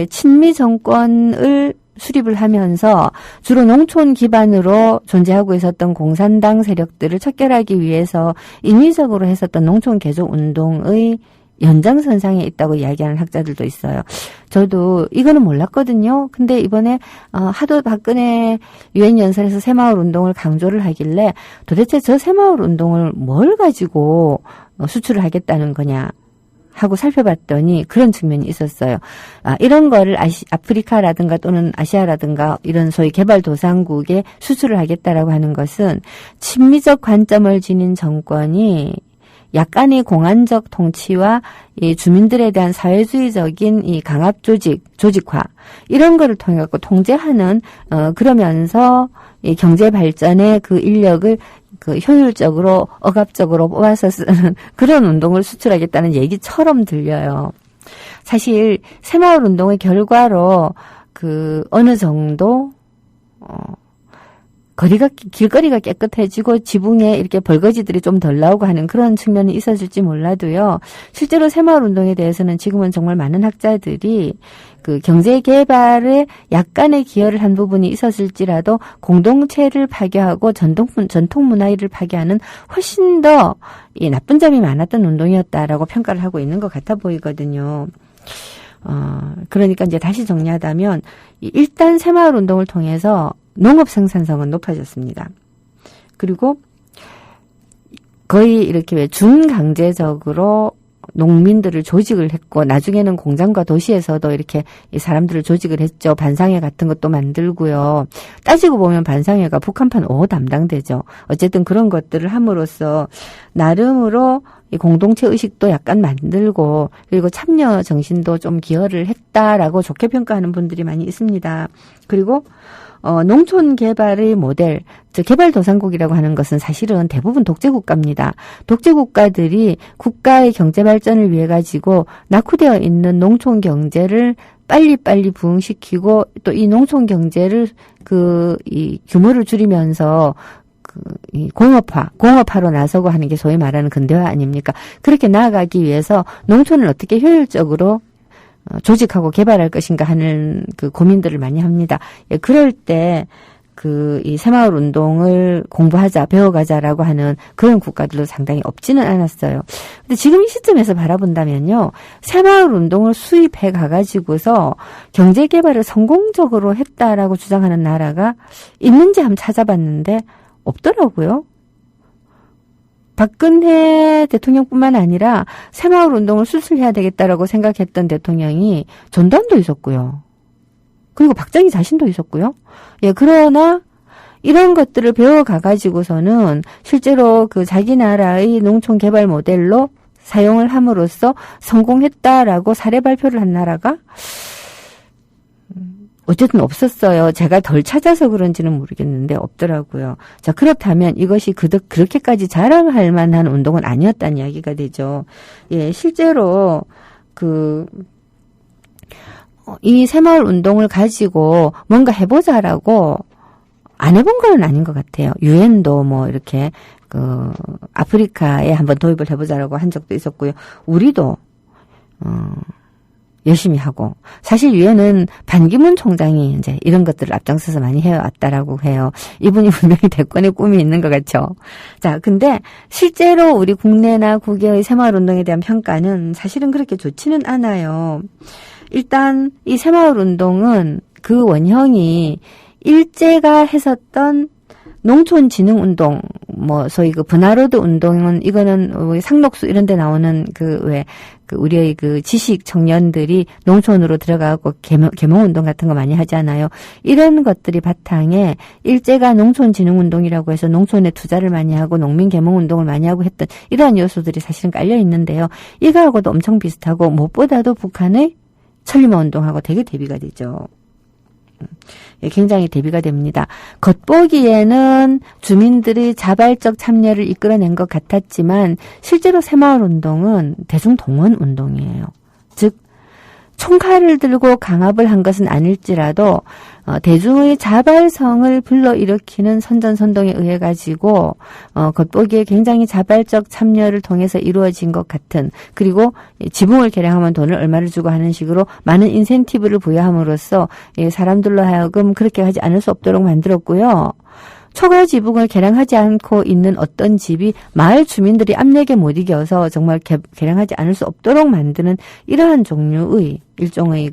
친미 정권을 수립을 하면서 주로 농촌 기반으로 존재하고 있었던 공산당 세력들을 척결하기 위해서 인위적으로 했었던 농촌 개조 운동의 연장선상에 있다고 이야기하는 학자들도 있어요. 저도 이거는 몰랐거든요. 근데 이번에 하도 박근혜 유엔 연설에서 새마을 운동을 강조를 하길래 도대체 저 새마을 운동을 뭘 가지고 수출을 하겠다는 거냐 하고 살펴봤더니 그런 측면이 있었어요. 이런 거를 아프리카라든가 또는 아시아라든가 이런 소위 개발도상국에 수출을 하겠다라고 하는 것은 친미적 관점을 지닌 정권이 약간의 공안적 통치와 이 주민들에 대한 사회주의적인 이 강압 조직화 이런 거를 통해 갖고 통제하는 그러면서 이 경제 발전의 그 인력을 효율적으로 억압적으로 뽑아서 쓰는 그런 운동을 수출하겠다는 얘기처럼 들려요. 사실 새마을 운동의 결과로 어느 정도 길거리가 깨끗해지고 지붕에 이렇게 벌거지들이 좀 덜 나오고 하는 그런 측면이 있었을지 몰라도요. 실제로 새마을 운동에 대해서는 지금은 정말 많은 학자들이 경제 개발에 약간의 기여를 한 부분이 있었을지라도 공동체를 파괴하고 전통 문화를 파괴하는 훨씬 더 이 나쁜 점이 많았던 운동이었다라고 평가를 하고 있는 것 같아 보이거든요. 그러니까 이제 다시 정리하자면 일단 새마을 운동을 통해서 농업 생산성은 높아졌습니다. 그리고 거의 이렇게 준강제적으로 농민들을 조직을 했고 나중에는 공장과 도시에서도 이렇게 이 사람들을 조직을 했죠. 반상회 같은 것도 만들고요. 따지고 보면 반상회가 북한판 5호 담당되죠. 어쨌든 그런 것들을 함으로써 나름으로 이 공동체 의식도 약간 만들고 그리고 참여 정신도 좀 기여를 했다라고 좋게 평가하는 분들이 많이 있습니다. 그리고 농촌 개발의 모델, 즉 개발도상국이라고 하는 것은 사실은 대부분 독재국가입니다. 독재국가들이 국가의 경제 발전을 위해 가지고 낙후되어 있는 농촌 경제를 빨리빨리 부흥시키고 또 이 농촌 경제를 이 규모를 줄이면서 이 공업화로 나서고 하는 게 소위 말하는 근대화 아닙니까? 그렇게 나아가기 위해서 농촌을 어떻게 효율적으로 조직하고 개발할 것인가 하는 고민들을 많이 합니다. 예, 그럴 때 이 새마을 운동을 공부하자, 배워가자라고 하는 그런 국가들도 상당히 없지는 않았어요. 근데 지금 이 시점에서 바라본다면요, 새마을 운동을 수입해 가가지고서 경제 개발을 성공적으로 했다라고 주장하는 나라가 있는지 한번 찾아봤는데 없더라고요. 박근혜 대통령뿐만 아니라 새마을 운동을 수출해야 되겠다라고 생각했던 대통령이 전두환도 있었고요. 그리고 박정희 자신도 있었고요. 예, 그러나 이런 것들을 배워가가지고서는 실제로 자기 나라의 농촌 개발 모델로 사용을 함으로써 성공했다라고 사례 발표를 한 나라가 어쨌든 없었어요. 제가 덜 찾아서 그런지는 모르겠는데 없더라고요. 자, 그렇다면 이것이 그렇게까지 자랑할 만한 운동은 아니었다는 이야기가 되죠. 예, 실제로 이 새마을 운동을 가지고 뭔가 해보자라고 안 해본 건 아닌 것 같아요. 유엔도 이렇게 아프리카에 한번 도입을 해보자라고 한 적도 있었고요. 우리도 열심히 하고, 사실 유엔은 반기문 총장이 이제 이런 것들을 앞장서서 많이 해왔다라고 해요. 이분이 분명히 대권의 꿈이 있는 것 같죠. 자, 근데 실제로 우리 국내나 국외의 새마을 운동에 대한 평가는 사실은 그렇게 좋지는 않아요. 일단 이 새마을 운동은 그 원형이 일제가 했었던 농촌진흥운동, 뭐 소위 그 버나로드 운동은 이거는 상록수 이런 데 나오는 우리의 그 지식 청년들이 농촌으로 들어가고 계몽 운동 같은 거 많이 하잖아요. 이런 것들이 바탕에 일제가 농촌진흥운동이라고 해서 농촌에 투자를 많이 하고 농민 계몽 운동을 많이 하고 했던 이러한 요소들이 사실은 깔려 있는데요. 이거하고도 엄청 비슷하고 무엇보다도 북한의 천리마 운동하고 되게 대비가 되죠. 굉장히 대비가 됩니다. 겉보기에는 주민들의 자발적 참여를 이끌어낸 것 같았지만 실제로 새마을운동은 대중동원 운동이에요. 즉 총칼을 들고 강압을 한 것은 아닐지라도 대중의 자발성을 불러일으키는 선전선동에 의해 가지고 겉보기에 굉장히 자발적 참여를 통해서 이루어진 것 같은, 그리고 지붕을 개량하면 돈을 얼마를 주고 하는 식으로 많은 인센티브를 부여함으로써 사람들로 하여금 그렇게 하지 않을 수 없도록 만들었고요. 초가 지붕을 개량하지 않고 있는 어떤 집이 마을 주민들이 압력에 못 이겨서 정말 개량하지 않을 수 없도록 만드는 이러한 종류의 일종의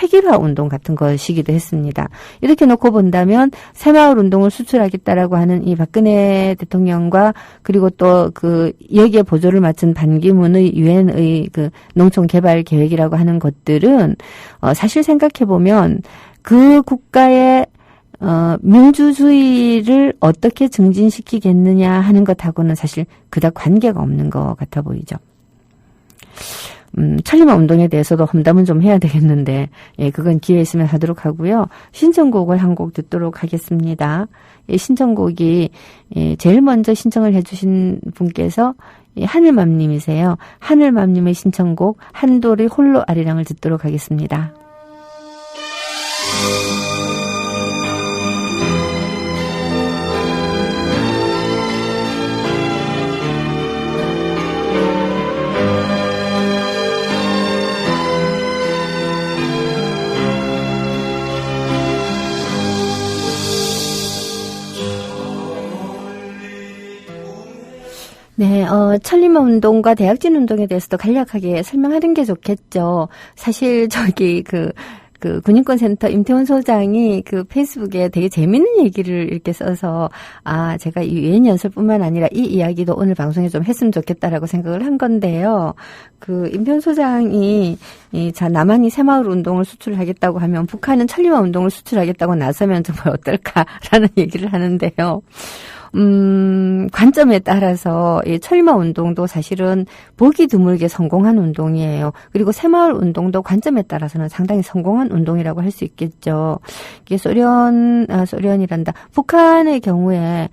획일화 운동 같은 것이기도 했습니다. 이렇게 놓고 본다면 새마을 운동을 수출하겠다라고 하는 이 박근혜 대통령과 그리고 또 여기에 보조를 맡은 반기문의 유엔의 농촌 개발 계획이라고 하는 것들은 사실 생각해 보면 그 국가의 민주주의를 어떻게 증진시키겠느냐 하는 것하고는 사실 그닥 관계가 없는 것 같아 보이죠. 천리마 운동에 대해서도 험담은 좀 해야 되겠는데, 그건 기회 있으면 하도록 하고요. 신청곡을 한 곡 듣도록 하겠습니다. 신청곡이, 제일 먼저 신청을 해주신 분께서 하늘맘님이세요. 하늘맘님의 신청곡, 한돌의 홀로 아리랑을 듣도록 하겠습니다. 네, 천리마 운동과 대약진 운동에 대해서도 간략하게 설명하는 게 좋겠죠. 사실 군인권센터 임태원 소장이 페이스북에 되게 재밌는 얘기를 이렇게 써서, 제가 이 유엔 연설뿐만 아니라 이 이야기도 오늘 방송에 좀 했으면 좋겠다라고 생각을 한 건데요. 임태원 소장이, 남한이 새마을 운동을 수출하겠다고 하면 북한은 천리마 운동을 수출하겠다고 나서면 정말 어떨까라는 얘기를 하는데요. 관점에 따라서 이 천리마 운동도 사실은 보기 드물게 성공한 운동이에요. 그리고 새마을 운동도 관점에 따라서는 상당히 성공한 운동이라고 할 수 있겠죠. 이게 소련이란다. 북한의 경우에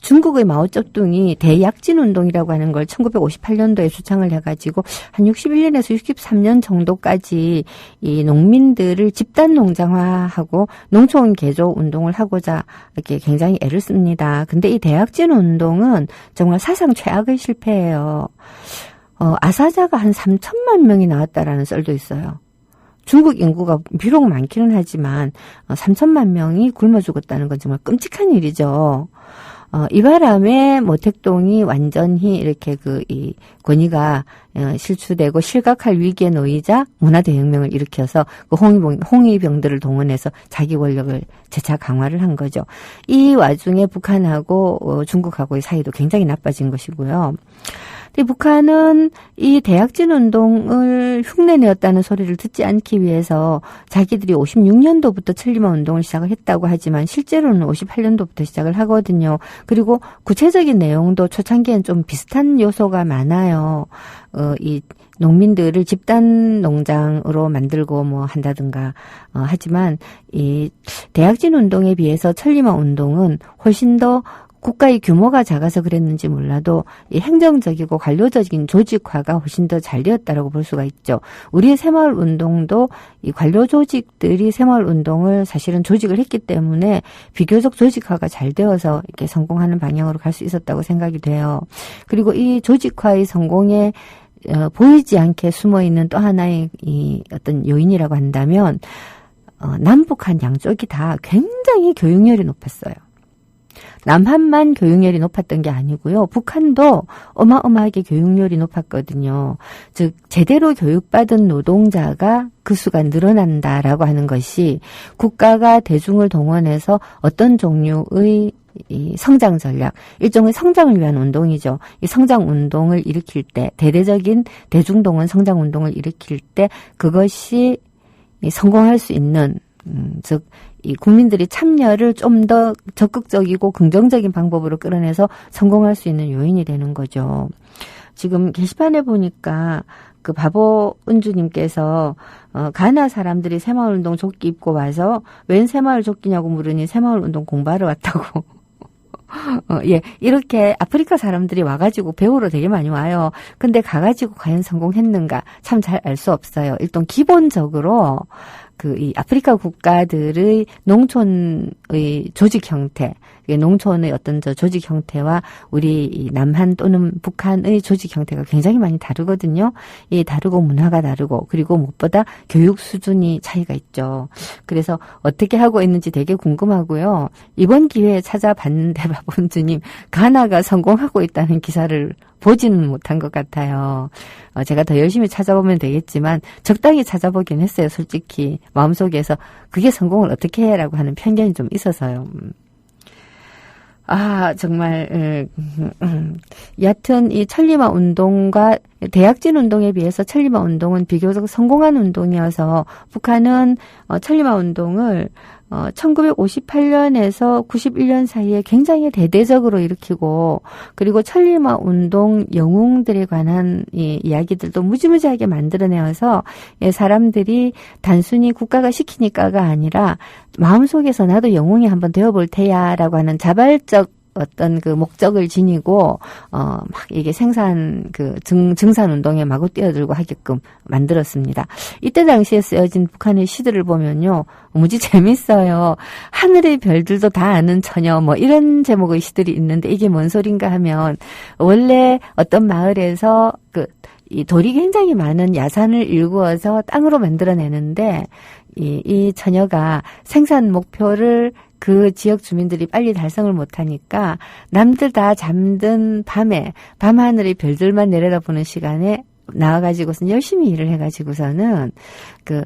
중국의 마오쩌둥이 대약진 운동이라고 하는 걸 1958년도에 주창을 해가지고 한 61년에서 63년 정도까지 이 농민들을 집단 농장화하고 농촌 개조 운동을 하고자 이렇게 굉장히 애를 씁니다. 근데 이 대약진 운동은 정말 사상 최악의 실패예요. 아사자가 한 3천만 명이 나왔다라는 썰도 있어요. 중국 인구가 비록 많기는 하지만 3천만 명이 굶어 죽었다는 건 정말 끔찍한 일이죠. 이 바람에 모택동이 완전히 이렇게 이 권위가 실추되고 실각할 위기에 놓이자 문화대혁명을 일으켜서 홍위병들을 동원해서 자기 권력을 재차 강화를 한 거죠. 이 와중에 북한하고 중국하고의 사이도 굉장히 나빠진 것이고요. 북한은 이 대약진 운동을 흉내내었다는 소리를 듣지 않기 위해서 자기들이 56년도부터 천리마 운동을 시작을 했다고 하지만 실제로는 58년도부터 시작을 하거든요. 그리고 구체적인 내용도 초창기엔 좀 비슷한 요소가 많아요. 이 농민들을 집단 농장으로 만들고 한다든가 하지만 이 대약진 운동에 비해서 천리마 운동은 훨씬 더 국가의 규모가 작아서 그랬는지 몰라도 이 행정적이고 관료적인 조직화가 훨씬 더 잘 되었다라고 볼 수가 있죠. 우리의 새마을 운동도 이 관료 조직들이 새마을 운동을 사실은 조직을 했기 때문에 비교적 조직화가 잘 되어서 이렇게 성공하는 방향으로 갈 수 있었다고 생각이 돼요. 그리고 이 조직화의 성공에 보이지 않게 숨어 있는 또 하나의 이 어떤 요인이라고 한다면 남북한 양쪽이 다 굉장히 교육열이 높았어요. 남한만 교육열이 높았던 게 아니고요. 북한도 어마어마하게 교육열이 높았거든요. 즉 제대로 교육받은 노동자가 그 수가 늘어난다라고 하는 것이 국가가 대중을 동원해서 어떤 종류의 이 성장 전략, 일종의 성장을 위한 운동이죠. 이 성장 운동을 일으킬 때, 대대적인 대중동원 성장 운동을 일으킬 때 그것이 성공할 수 있는, 즉 이 국민들이 참여를 좀 더 적극적이고 긍정적인 방법으로 끌어내서 성공할 수 있는 요인이 되는 거죠. 지금 게시판에 보니까 그 바보 은주님께서 가나 사람들이 새마을운동 조끼 입고 와서 웬 새마을 조끼냐고 물으니 새마을운동 공부하러 왔다고. 예, 이렇게 아프리카 사람들이 와가지고 배우러 되게 많이 와요. 근데 가가지고 과연 성공했는가 참 잘 알 수 없어요. 일단 기본적으로 이 아프리카 국가들의 농촌의 조직 형태, 농촌의 어떤 조직 형태와 우리 이 남한 또는 북한의 조직 형태가 굉장히 많이 다르거든요. 다르고 문화가 다르고 그리고 무엇보다 교육 수준이 차이가 있죠. 그래서 어떻게 하고 있는지 되게 궁금하고요. 이번 기회에 찾아봤는데 바본주님 가나가 성공하고 있다는 기사를 보지는 못한 것 같아요. 제가 더 열심히 찾아보면 되겠지만 적당히 찾아보긴 했어요. 솔직히 마음속에서 그게 성공을 어떻게 해라고 하는 편견이 좀 있어서요. 정말 여하튼 이 천리마 운동과 대약진 운동에 비해서 천리마 운동은 비교적 성공한 운동이어서 북한은 천리마 운동을 1958년에서 91년 사이에 굉장히 대대적으로 일으키고 그리고 천리마 운동 영웅들에 관한 이 이야기들도 무지무지하게 만들어내어서 사람들이 단순히 국가가 시키니까가 아니라 마음속에서 나도 영웅이 한번 되어볼 테야라고 하는 자발적 어떤 그 목적을 지니고 막 이게 생산 증산 운동에 마구 뛰어들고 하게끔 만들었습니다. 이때 당시에 쓰여진 북한의 시들을 보면요. 무지 재밌어요. 하늘의 별들도 다 아는 처녀 뭐 이런 제목의 시들이 있는데 이게 뭔 소린가 하면 원래 어떤 마을에서 이 돌이 굉장히 많은 야산을 일구어서 땅으로 만들어내는데 이 처녀가 생산 목표를 그 지역 주민들이 빨리 달성을 못하니까 남들 다 잠든 밤에 밤하늘의 별들만 내려다보는 시간에 나와가지고선 열심히 일을 해가지고서는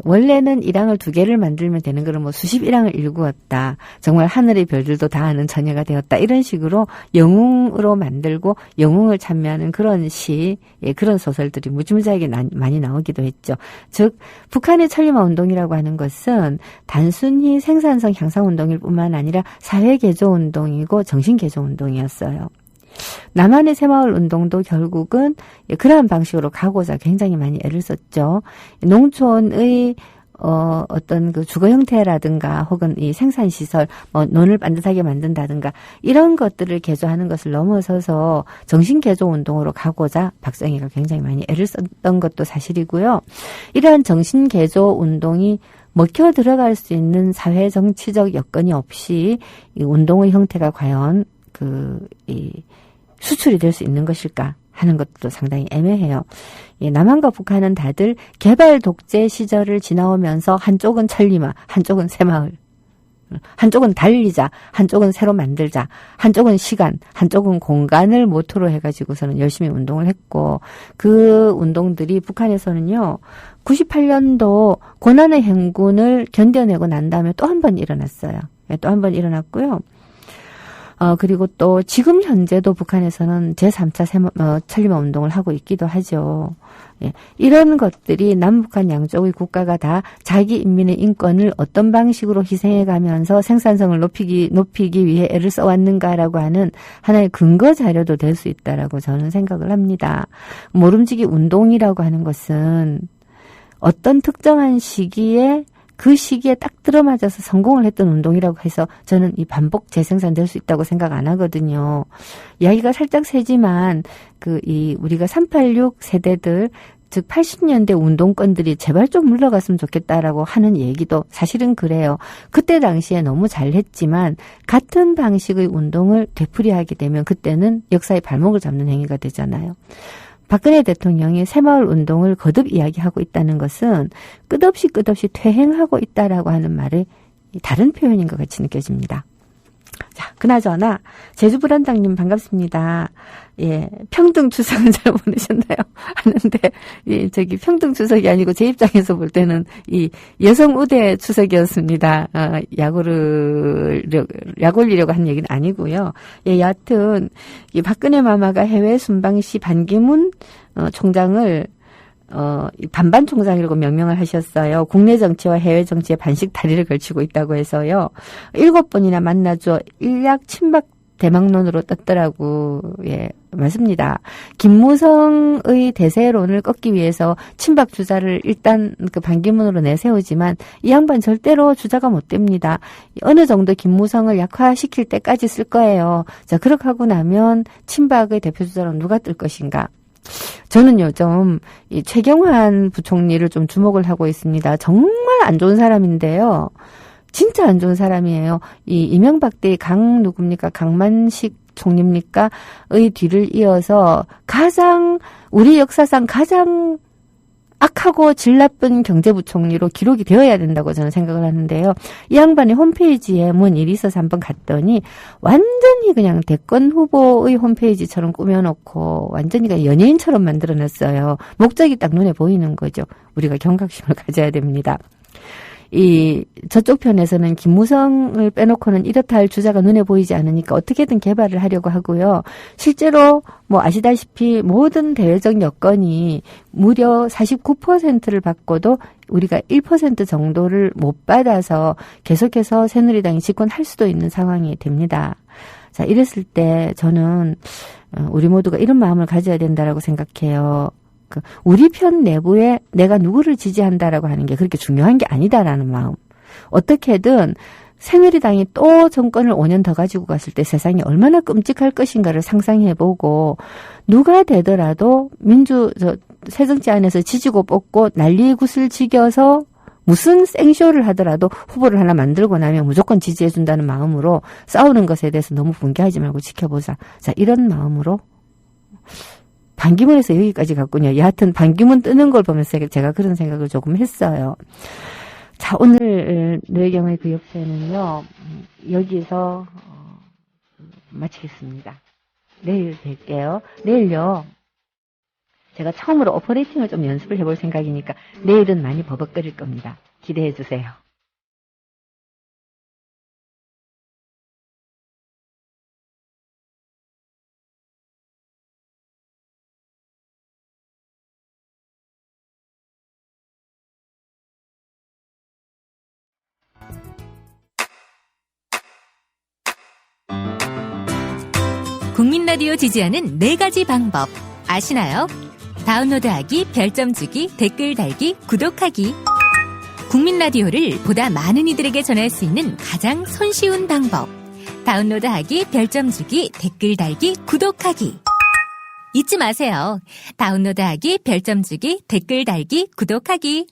원래는 일항을 2개를 만들면 되는 거를 뭐 수십 일항을 일구었다. 정말 하늘의 별들도 다 아는 처녀가 되었다. 이런 식으로 영웅으로 만들고 영웅을 찬미하는 그런 시, 그런 소설들이 무지무지하게 많이 나오기도 했죠. 즉 북한의 천리마 운동이라고 하는 것은 단순히 생산성 향상 운동일 뿐만 아니라 사회 개조 운동이고 정신 개조 운동이었어요. 남한의 새마을 운동도 결국은 그러한 방식으로 가고자 굉장히 많이 애를 썼죠. 농촌의 어떤 주거 형태라든가 혹은 이 생산시설, 논을 반듯하게 만든다든가 이런 것들을 개조하는 것을 넘어서서 정신개조 운동으로 가고자 박정희가 굉장히 많이 애를 썼던 것도 사실이고요. 이러한 정신개조 운동이 먹혀 들어갈 수 있는 사회 정치적 여건이 없이 이 운동의 형태가 과연 수출이 될 수 있는 것일까 하는 것도 상당히 애매해요. 남한과 북한은 다들 개발 독재 시절을 지나오면서 한쪽은 천리마, 한쪽은 새마을, 한쪽은 달리자, 한쪽은 새로 만들자, 한쪽은 시간, 한쪽은 공간을 모토로 해가지고서는 열심히 운동을 했고 그 운동들이 북한에서는요. 98년도 고난의 행군을 견뎌내고 난 다음에 또 한 번 일어났어요. 또 한 번 일어났고요. 그리고 또 지금 현재도 북한에서는 제3차 천리마 운동을 하고 있기도 하죠. 이런 것들이 남북한 양쪽의 국가가 다 자기 인민의 인권을 어떤 방식으로 희생해가면서 생산성을 높이기 위해 애를 써왔는가라고 하는 하나의 근거 자료도 될 수 있다라고 저는 생각을 합니다. 모름지기 운동이라고 하는 것은 어떤 특정한 시기에 그 시기에 딱 들어맞아서 성공을 했던 운동이라고 해서 저는 이 반복 재생산될 수 있다고 생각 안 하거든요. 이야기가 살짝 세지만 우리가 386 세대들 즉 80년대 운동권들이 제발 좀 물러갔으면 좋겠다라고 하는 얘기도 사실은 그래요. 그때 당시에 너무 잘했지만 같은 방식의 운동을 되풀이하게 되면 그때는 역사의 발목을 잡는 행위가 되잖아요. 박근혜 대통령이 새마을 운동을 거듭 이야기하고 있다는 것은 끝없이 퇴행하고 있다라고 하는 말의 다른 표현인 것 같이 느껴집니다. 자, 그나저나 제주불안당님 반갑습니다. 예, 평등 추석은 잘 보내셨나요? 하는데 저기 평등 추석이 아니고 제 입장에서 볼 때는 이 여성 우대 추석이었습니다. 약 올리려고 한 얘기는 아니고요. 예, 여하튼 이 박근혜 마마가 해외 순방 시 반기문 총장을 반반 총장이라고 명명을 하셨어요. 국내 정치와 해외 정치에 반씩 다리를 걸치고 있다고 해서요. 7번이나 만나줘 일약 친박 대망론으로 떴더라고. 예, 맞습니다. 김무성의 대세론을 꺾기 위해서 친박 주자를 일단 그 반기문으로 내세우지만 이 양반 절대로 주자가 못 됩니다. 어느 정도 김무성을 약화시킬 때까지 쓸 거예요. 자, 그렇게 하고 나면 친박의 대표 주자로 누가 뜰 것인가? 저는 요즘 이 최경환 부총리를 좀 주목을 하고 있습니다. 정말 안 좋은 사람인데요. 진짜 안 좋은 사람이에요. 이 이명박 때의 강만식 총리입니까? 의 뒤를 이어서 우리 역사상 가장 악하고 질 나쁜 경제부총리로 기록이 되어야 된다고 저는 생각을 하는데요. 이 양반의 홈페이지에 뭔 일이 있어서 한번 갔더니 완전히 그냥 대권 후보의 홈페이지처럼 꾸며놓고 완전히 그냥 연예인처럼 만들어놨어요. 목적이 딱 눈에 보이는 거죠. 우리가 경각심을 가져야 됩니다. 저쪽 편에서는 김무성을 빼놓고는 이렇다 할 주자가 눈에 보이지 않으니까 어떻게든 개발을 하려고 하고요. 실제로 아시다시피 모든 대외적 여건이 무려 49%를 받고도 우리가 1% 정도를 못 받아서 계속해서 새누리당이 집권할 수도 있는 상황이 됩니다. 자, 이랬을 때 저는 우리 모두가 이런 마음을 가져야 된다라고 생각해요. 우리 편 내부에 내가 누구를 지지한다라고 하는 게 그렇게 중요한 게 아니다라는 마음. 어떻게든 새누리당이 또 정권을 5년 더 가지고 갔을 때 세상이 얼마나 끔찍할 것인가를 상상해보고 누가 되더라도 새정치 안에서 지지고 뽑고 난리굿을 지겨서 무슨 생쇼를 하더라도 후보를 하나 만들고 나면 무조건 지지해준다는 마음으로 싸우는 것에 대해서 너무 분개하지 말고 지켜보자. 자, 이런 마음으로 반기문에서 여기까지 갔군요. 여하튼 반기문 뜨는 걸 보면서 제가 그런 생각을 조금 했어요. 자, 오늘 뇌경의 그 옆에는요. 여기서 마치겠습니다. 내일 뵐게요. 내일요. 제가 처음으로 오퍼레이팅을 좀 연습을 해볼 생각이니까 내일은 많이 버벅거릴 겁니다. 기대해 주세요. 국민 라디오 지지하는 4가지 방법 아시나요? 다운로드하기, 별점 주기, 댓글 달기, 구독하기. 국민 라디오를 보다 많은 이들에게 전할 수 있는 가장 손쉬운 방법. 다운로드하기, 별점 주기, 댓글 달기, 구독하기. 잊지 마세요. 다운로드하기, 별점 주기, 댓글 달기, 구독하기.